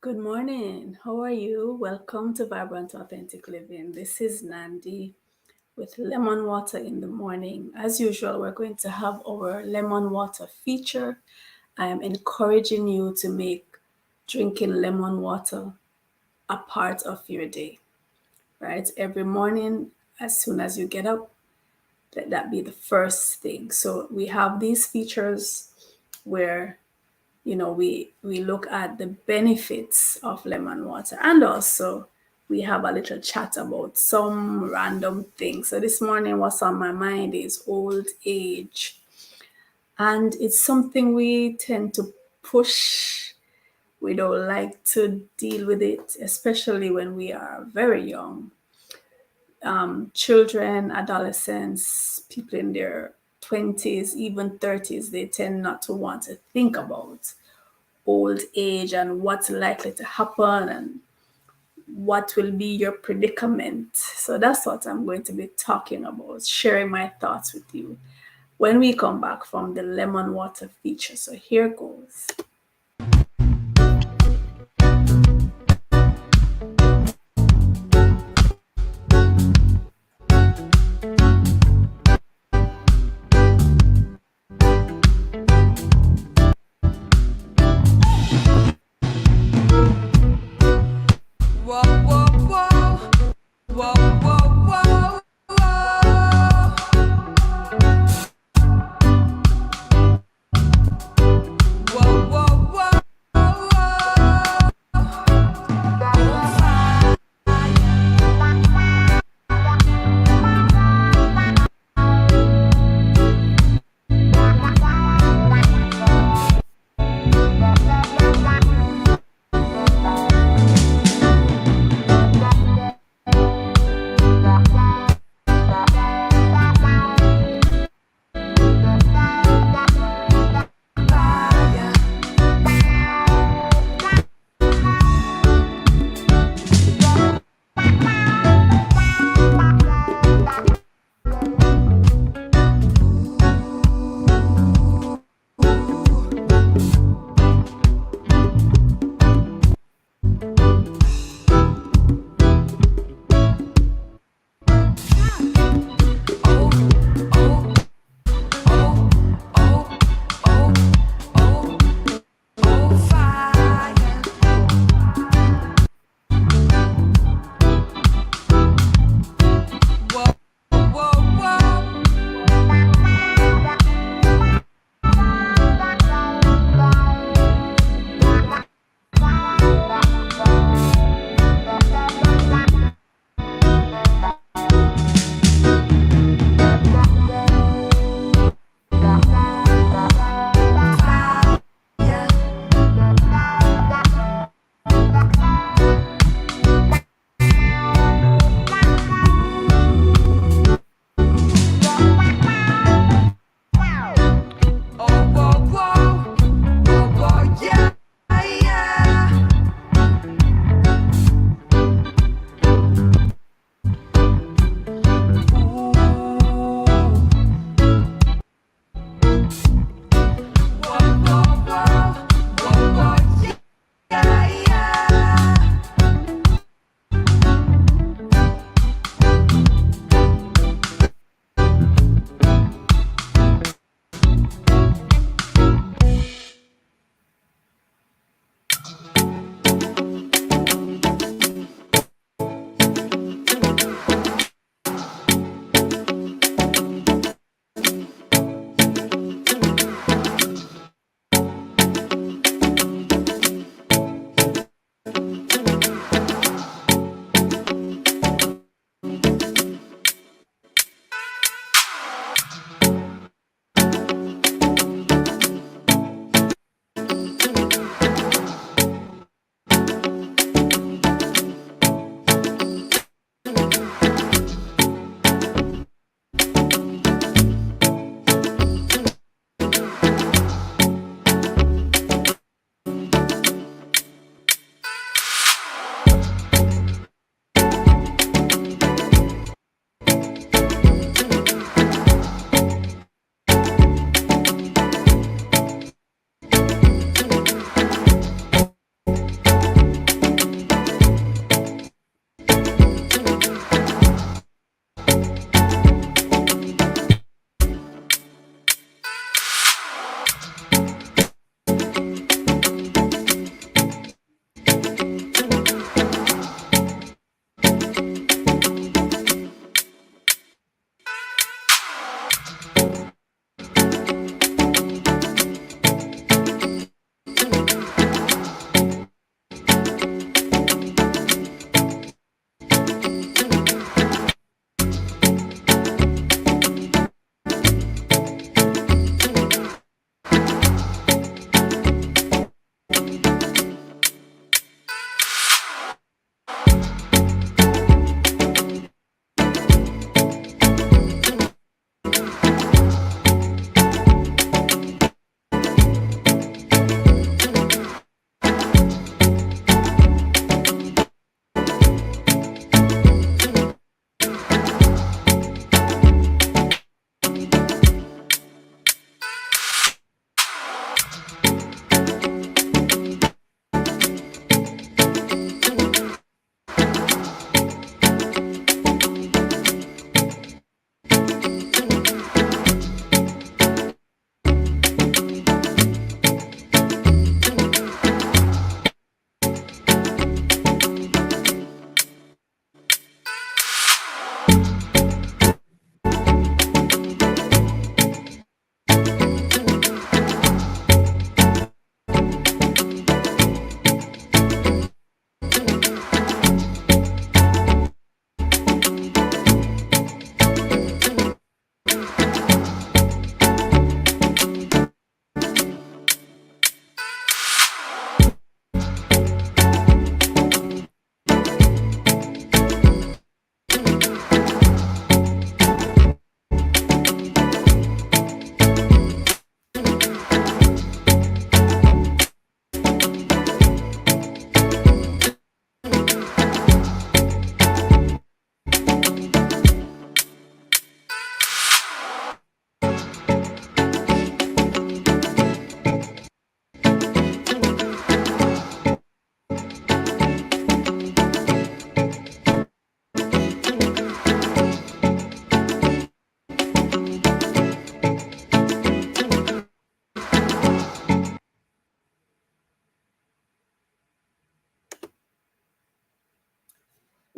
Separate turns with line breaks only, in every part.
Good morning. How are you? Welcome to Vibrant Authentic Living. This is Nandi with lemon water in the morning. As usual, we're going to have our lemon water feature. I am encouraging you to make drinking lemon water a part of your day, right? Every morning, as soon as you get up, let that be the first thing. So we have these features where we look at the benefits of lemon water, and also we have a little chat about some random things. So this morning, what's on my mind is old age, and it's something we tend to push. We don't like to deal with it, especially when we are very young. Children, adolescents, people in their 20s, even 30s, they tend not to want to think about old age and what's likely to happen and what will be your predicament. So that's what I'm going to be talking about, sharing my thoughts with you when we come back from the lemon water feature. So here goes.
Whoa, whoa, whoa, whoa, whoa, whoa, whoa, whoa,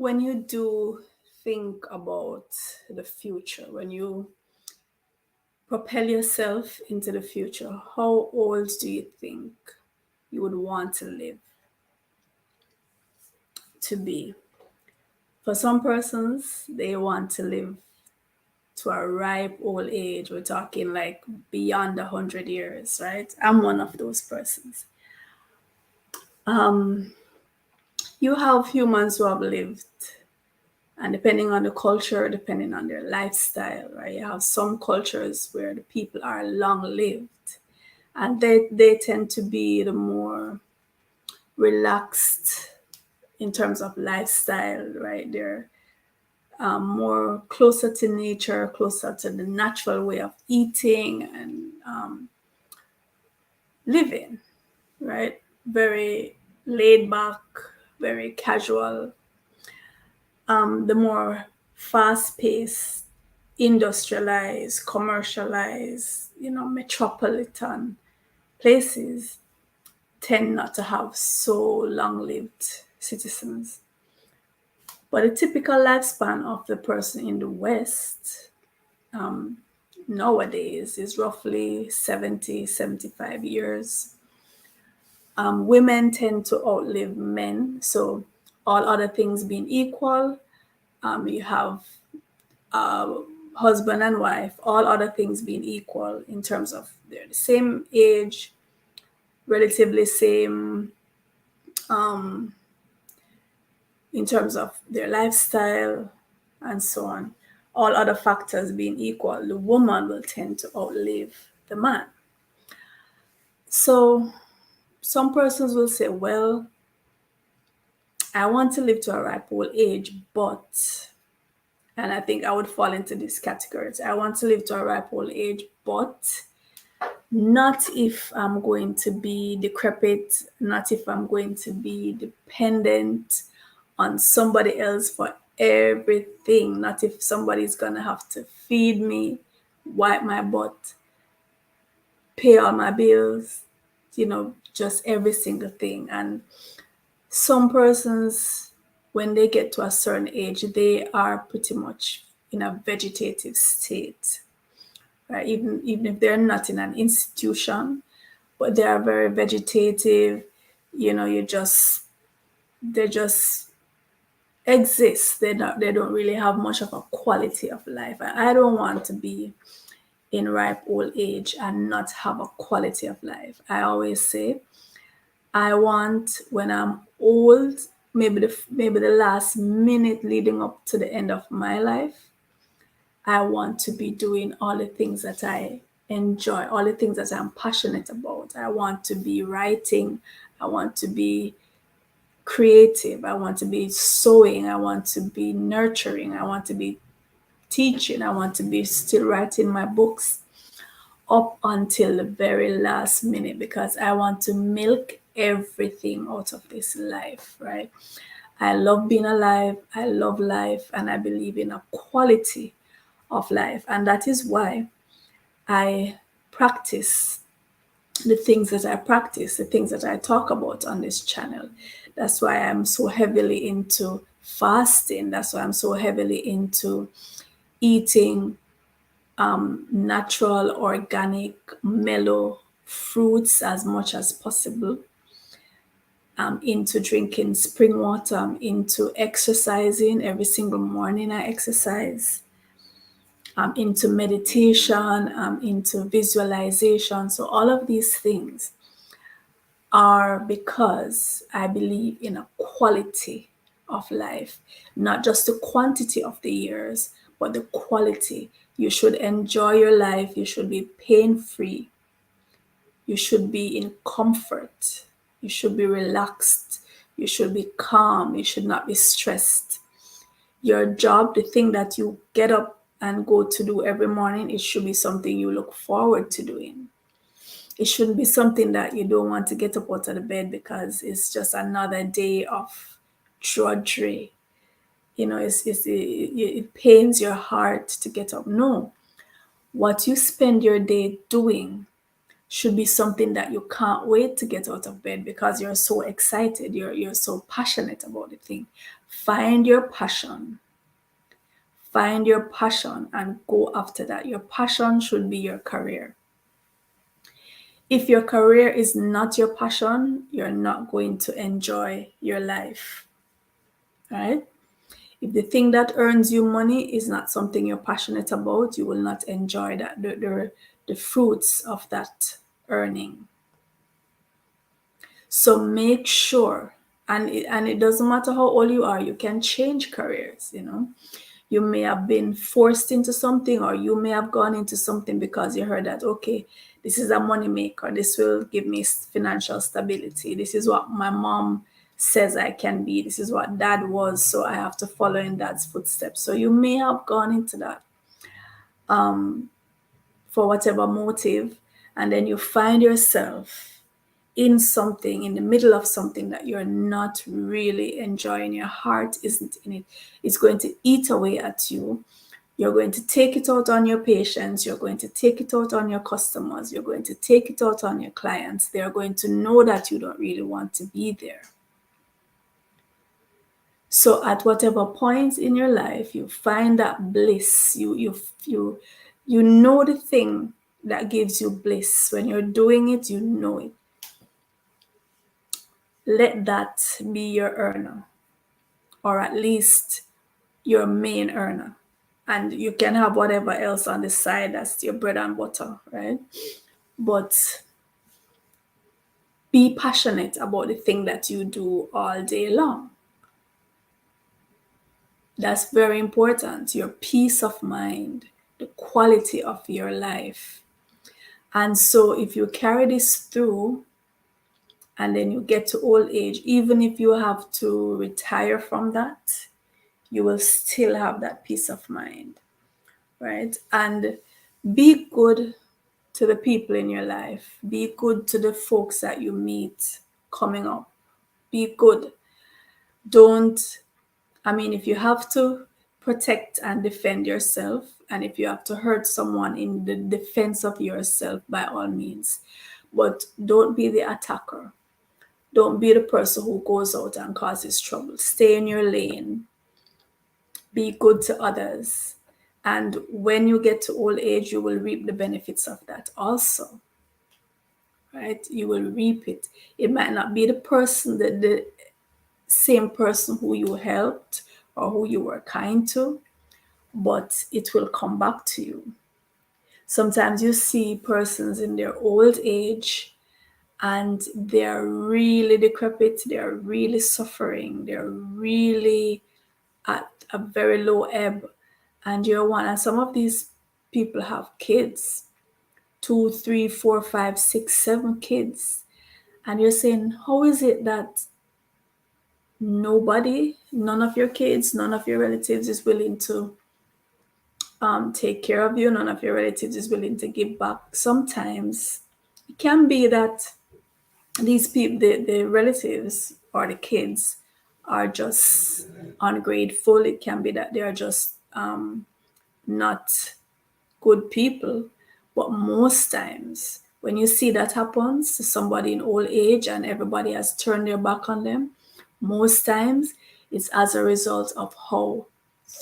when you do think about the future, when you propel yourself into the future, how old do you think you would want to live to be? For some persons, they want to live to a ripe old age. We're talking like beyond 100 years, right? I'm one of those persons. Um, you have humans who have lived, and depending on the culture, depending on their lifestyle, right? You have some cultures where the people are long lived, and they tend to be the more relaxed in terms of lifestyle, right? They're more closer to nature, closer to the natural way of eating and living, right? Very laid back, very casual. The more fast paced, industrialized, commercialized, metropolitan places tend not to have so long lived citizens. But the typical lifespan of the person in the West nowadays is roughly 70, 75 years. Women tend to outlive men. So, all other things being equal, you have husband and wife, all other things being equal in terms of they're the same age, relatively same in terms of their lifestyle and so on. All other factors being equal, the woman will tend to outlive the man. So some persons will say, well, I want to live to a ripe old age, but, and I think I would fall into this category. I want to live to a ripe old age, but not if I'm going to be decrepit, not if I'm going to be dependent on somebody else for everything, not if somebody's going to have to feed me, wipe my butt, pay all my bills, just every single thing. And some persons, when they get to a certain age, they are pretty much in a vegetative state, right? Even if they're not in an institution, but they are very vegetative. They just exist. They don't really have much of a quality of life. I don't want to be in ripe old age and not have a quality of life. I always say I want, when I'm old, maybe the last minute leading up to the end of my life, I want to be doing all the things that I enjoy, all the things that I'm passionate about. I want to be writing. I want to be creative. I want to be sewing. I want to be nurturing. I want to be teaching. I want to be still writing my books up until the very last minute because I want to milk everything out of this life, right? I love being alive. I love life. And I believe in a quality of life. And that is why I practice the things that I practice, the things that I talk about on this channel. That's why I'm so heavily into fasting. That's why I'm so heavily into eating natural, organic, mellow fruits as much as possible. I'm into drinking spring water. I'm into exercising. Every single morning I exercise. I'm into meditation. I'm into visualization. So all of these things are because I believe in a quality of life, not just the quantity of the years, but the quality. You should enjoy your life. You should be pain free. You should be in comfort. You should be relaxed. You should be calm. You should not be stressed. Your job, the thing that you get up and go to do every morning, it should be something you look forward to doing. It shouldn't be something that you don't want to get up out of the bed because it's just another day of drudgery. It pains your heart to get up. No, what you spend your day doing should be something that you can't wait to get out of bed because you're so excited, you're so passionate about the thing. Find your passion. Find your passion and go after that. Your passion should be your career. If your career is not your passion, you're not going to enjoy your life. Right? If the thing that earns you money is not something you're passionate about, you will not enjoy that the fruits of that earning. So make sure, and it doesn't matter how old you are, you can change careers, you know. You may have been forced into something, or you may have gone into something because you heard that, okay, this is a money maker, this will give me financial stability, this is what my mom says I can be, this is what dad was, so I have to follow in dad's footsteps. So you may have gone into that for whatever motive, and then you find yourself in something, in the middle of something that you're not really enjoying, your heart isn't in it, it's going to eat away at you. You're going to take it out on your patients, you're going to take it out on your customers, you're going to take it out on your clients. They're going to know that you don't really want to be there. So at whatever point in your life you find that bliss, you know the thing that gives you bliss. When you're doing it, you know it. Let that be your earner, or at least your main earner. And you can have whatever else on the side that's your bread and butter, right? But be passionate about the thing that you do all day long. That's very important. Your peace of mind, the quality of your life. And so if you carry this through and then you get to old age, even if you have to retire from that, you will still have that peace of mind, right? And be good to the people in your life. Be good to the folks that you meet coming up. Be good. Don't, I mean, if you have to protect and defend yourself, and if you have to hurt someone in the defense of yourself, by all means. But don't be the attacker. Don't be the person who goes out and causes trouble. Stay in your lane. Be good to others. And when you get to old age, you will reap the benefits of that also. Right? You will reap it. It might not be the person, the same person who you helped or who you were kind to, but it will come back to you. Sometimes you see persons in their old age and they're really decrepit, they're really suffering, they're really at a very low ebb, and you're one. And some of these people have kids, 2, 3, 4, 5, 6, 7 kids. And you're saying, how is it that none of your kids, none of your relatives is willing to take care of you? None of your relatives is willing to give back. Sometimes it can be that these people, the relatives or the kids, are just ungrateful. It can be that they are just not good people. But most times, when you see that happens to somebody in old age and everybody has turned their back on them, most times it's as a result of how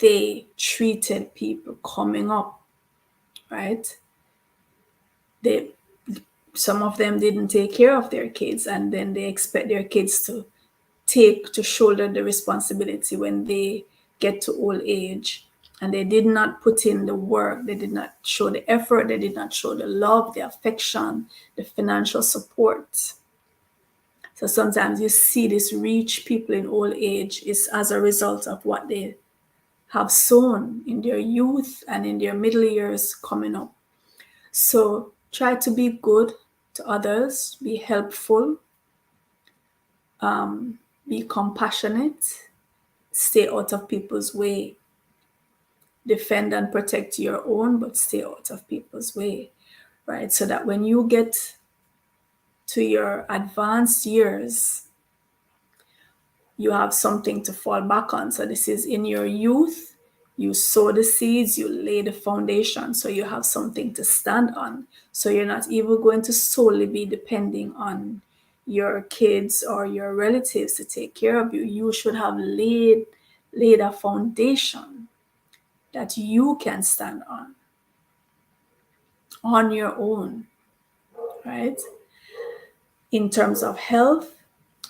they treated people coming up, right? They, some of them didn't take care of their kids, and then they expect their kids to shoulder the responsibility when they get to old age, and they did not put in the work, they did not show the effort, they did not show the love, the affection, the financial support. So sometimes you see this reach people in old age is as a result of what they have sown in their youth and in their middle years coming up. So try to be good to others, be helpful, be compassionate, stay out of people's way. Defend and protect your own, but stay out of people's way, right? So that when you get to your advanced years, you have something to fall back on. So this is in your youth, You sow the seeds, you lay the foundation, so you have something to stand on. So you're not even going to solely be depending on your kids or your relatives to take care of you. You should have laid a foundation that you can stand on your own, right? In terms of health,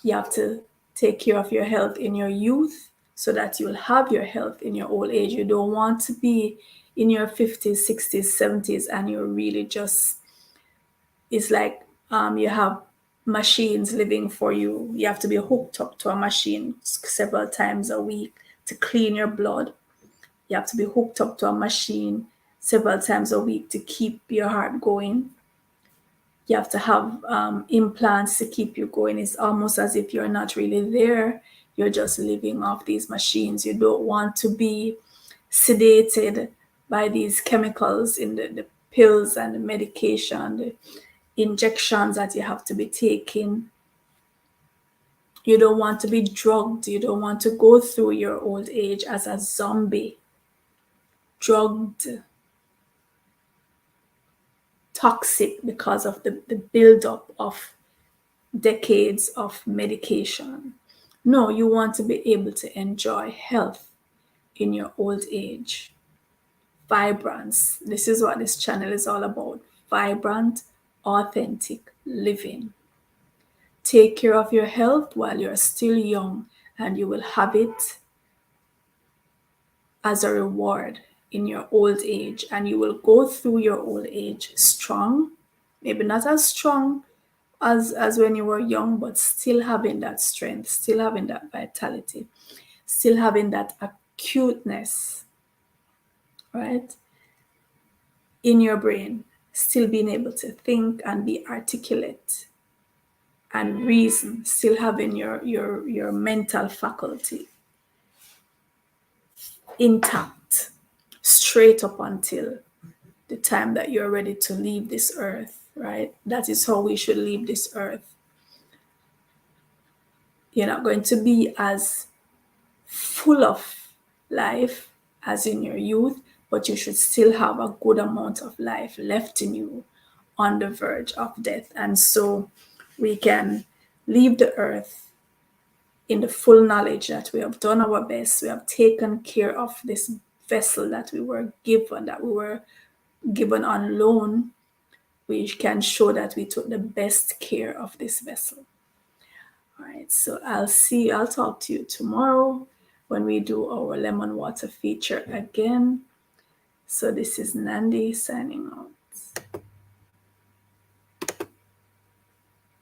you have to take care of your health in your youth so that you'll have your health in your old age. You don't want to be in your 50s, 60s, 70s, and you're really just, it's like you have machines living for you. You have to be hooked up to a machine several times a week to clean your blood. You have to be hooked up to a machine several times a week to keep your heart going. You have to have implants to keep you going. It's almost as if you're not really there. You're just living off these machines. You don't want to be sedated by these chemicals in the pills and the medication, the injections that you have to be taking. You don't want to be drugged. You don't want to go through your old age as a zombie, drugged, toxic because of the buildup of decades of medication. No, you want to be able to enjoy health in your old age. Vibrance. This is what this channel is all about. Vibrant, authentic living. Take care of your health while you're still young, and you will have it as a reward in your old age. And you will go through your old age strong, maybe not as strong as when you were young, but still having that strength, still having that vitality, still having that acuteness, right, in your brain, still being able to think and be articulate and reason, still having your mental faculty intact, straight up until the time that you're ready to leave this earth, right? That is how we should leave this earth. You're not going to be as full of life as in your youth, but you should still have a good amount of life left in you on the verge of death. And so we can leave the earth in the full knowledge that we have done our best. We have taken care of this vessel that we were given on loan. We can show that we took the best care of this vessel. All right, so I'll talk to you tomorrow when we do our lemon water feature again. So this is Nandi signing out.